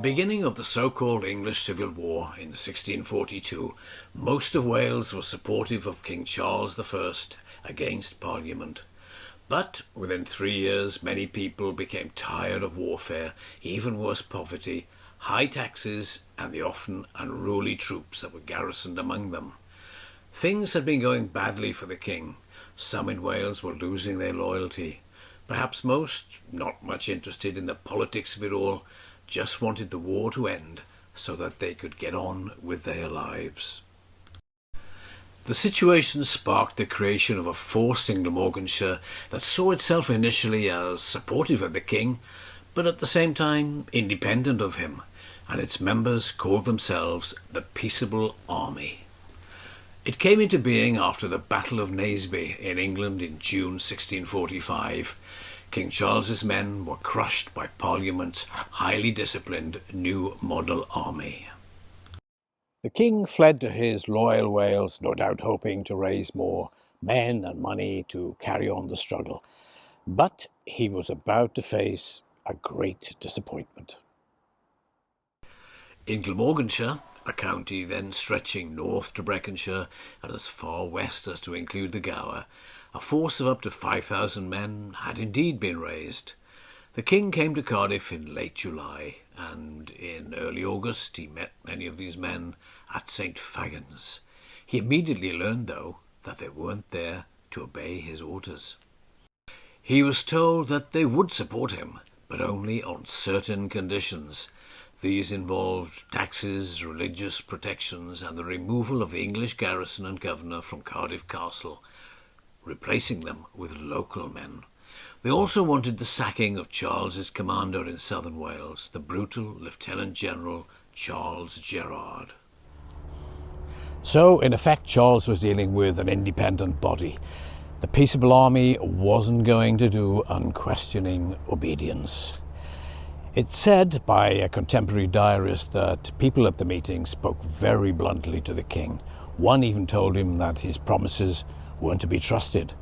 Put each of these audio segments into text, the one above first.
beginning of the so-called English Civil War in 1642, most of Wales was supportive of King Charles I against Parliament. But within 3 years, many people became tired of warfare, even worse poverty, high taxes, and the often unruly troops that were garrisoned among them. Things had been going badly for the king. Some in Wales were losing their loyalty. Perhaps most, not much interested in the politics of it all, just wanted the war to end so that they could get on with their lives. The situation sparked the creation of a force in Glamorganshire that saw itself initially as supportive of the king, but at the same time independent of him, and its members called themselves the Peaceable Army. It came into being after the Battle of Naseby in England in June 1645. King Charles's men were crushed by Parliament's highly disciplined new model army. The king fled to his loyal Wales, no doubt hoping to raise more men and money to carry on the struggle. But he was about to face a great disappointment. In Glamorganshire, a county then stretching north to Breconshire and as far west as to include the Gower, a force of up to 5,000 men had indeed been raised. The king came to Cardiff in late July, and in early August he met many of these men at St. Fagans. He immediately learned, though, that they weren't there to obey his orders. He was told that they would support him, but only on certain conditions. These involved taxes, religious protections, and the removal of the English garrison and governor from Cardiff Castle, replacing them with local men. They also wanted the sacking of Charles's commander in southern Wales, the brutal Lieutenant General Charles Gerard. So, in effect, Charles was dealing with an independent body. The Peaceable Army wasn't going to do unquestioning obedience. It's said by a contemporary diarist that people at the meeting spoke very bluntly to the king. One even told him that his promises weren't to be trusted.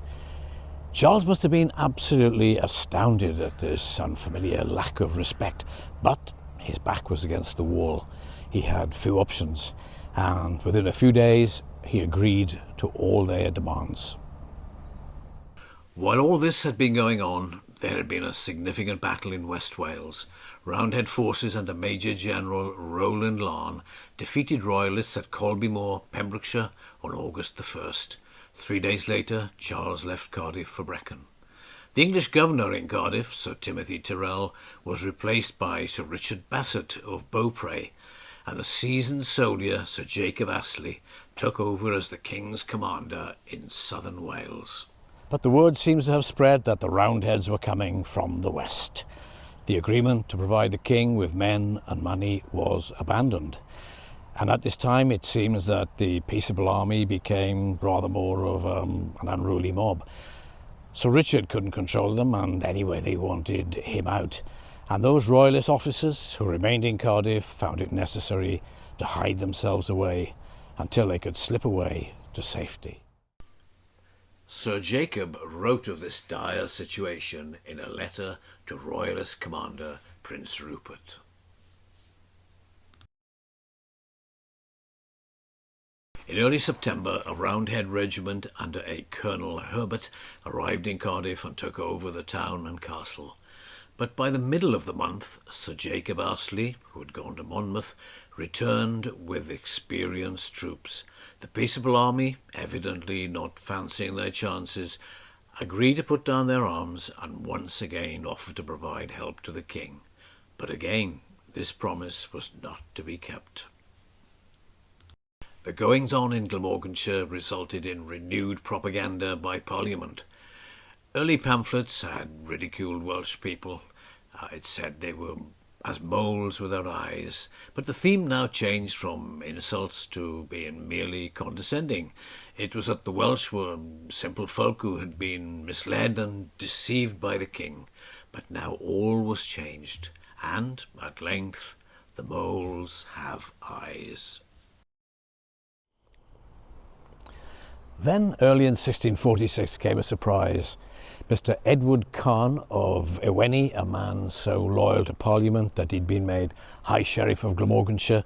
Charles must have been absolutely astounded at this unfamiliar lack of respect, but his back was against the wall. He had few options, and within a few days he agreed to all their demands. While all this had been going on, there had been a significant battle in West Wales. Roundhead forces under Major General Rowland Larne defeated Royalists at Colby-Moor, Pembrokeshire, on August the 1st. 3 days later, Charles left Cardiff for Brecon. The English governor in Cardiff, Sir Timothy Tyrrell, was replaced by Sir Richard Bassett of Beaupre, and the seasoned soldier Sir Jacob Astley took over as the king's commander in southern Wales. But the word seems to have spread that the Roundheads were coming from the west. The agreement to provide the king with men and money was abandoned. And at this time it seems that the Peaceable Army became rather more of an unruly mob. So Richard couldn't control them, and anyway they wanted him out. And those royalist officers who remained in Cardiff found it necessary to hide themselves away until they could slip away to safety. Sir Jacob wrote of this dire situation in a letter to Royalist Commander Prince Rupert. In early September, a Roundhead regiment under a Colonel Herbert arrived in Cardiff and took over the town and castle. But by the middle of the month, Sir Jacob Astley, who had gone to Monmouth, returned with experienced troops. The Peaceable Army, evidently not fancying their chances, agreed to put down their arms and once again offered to provide help to the king. But again, this promise was not to be kept. The goings-on in Glamorganshire resulted in renewed propaganda by Parliament. Early pamphlets had ridiculed Welsh people. It said they were as moles without eyes, but the theme now changed from insults to being merely condescending. It was that the Welsh were simple folk who had been misled and deceived by the king. But now all was changed, and, at length, the moles have eyes. Then, early in 1646, came a surprise. Mr. Edward Khan of Ewenny, a man so loyal to Parliament that he'd been made High Sheriff of Glamorganshire,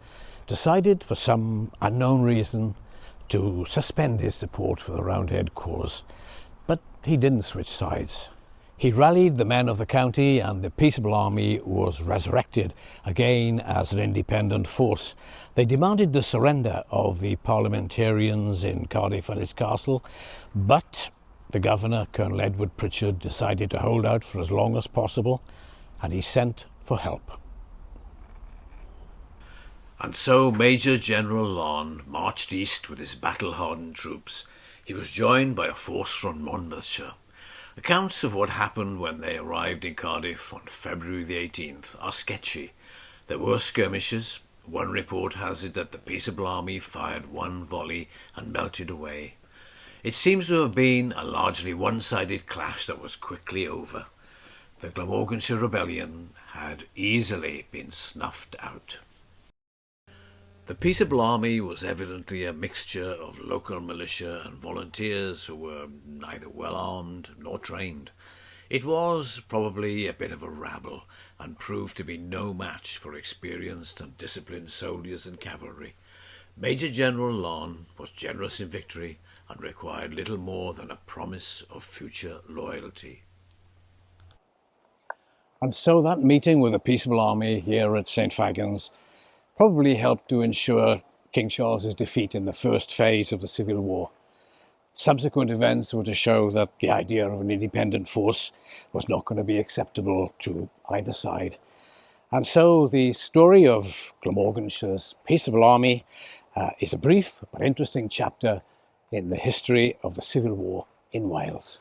decided for some unknown reason to suspend his support for the Roundhead cause. But he didn't switch sides. He rallied the men of the county, and the Peaceable Army was resurrected again as an independent force. They demanded the surrender of the parliamentarians in Cardiff and its castle, but the governor, Colonel Edward Pritchard, decided to hold out for as long as possible, and he sent for help. And so Major General Lon marched east with his battle-hardened troops. He was joined by a force from Monmouthshire. Accounts of what happened when they arrived in Cardiff on February the 18th are sketchy. There were skirmishes. One report has it that the Peaceable Army fired one volley and melted away. It seems to have been a largely one-sided clash that was quickly over. The Glamorganshire rebellion had easily been snuffed out. The Peaceable Army was evidently a mixture of local militia and volunteers who were neither well armed nor trained. It was probably a bit of a rabble, and proved to be no match for experienced and disciplined soldiers and cavalry. Major General Lon was generous in victory and required little more than a promise of future loyalty. And so that meeting with the Peaceable Army here at St Fagans probably helped to ensure King Charles's defeat in the first phase of the Civil War. Subsequent events were to show that the idea of an independent force was not going to be acceptable to either side. And so the story of Glamorganshire's Peaceable Army is a brief but interesting chapter in the history of the Civil War in Wales.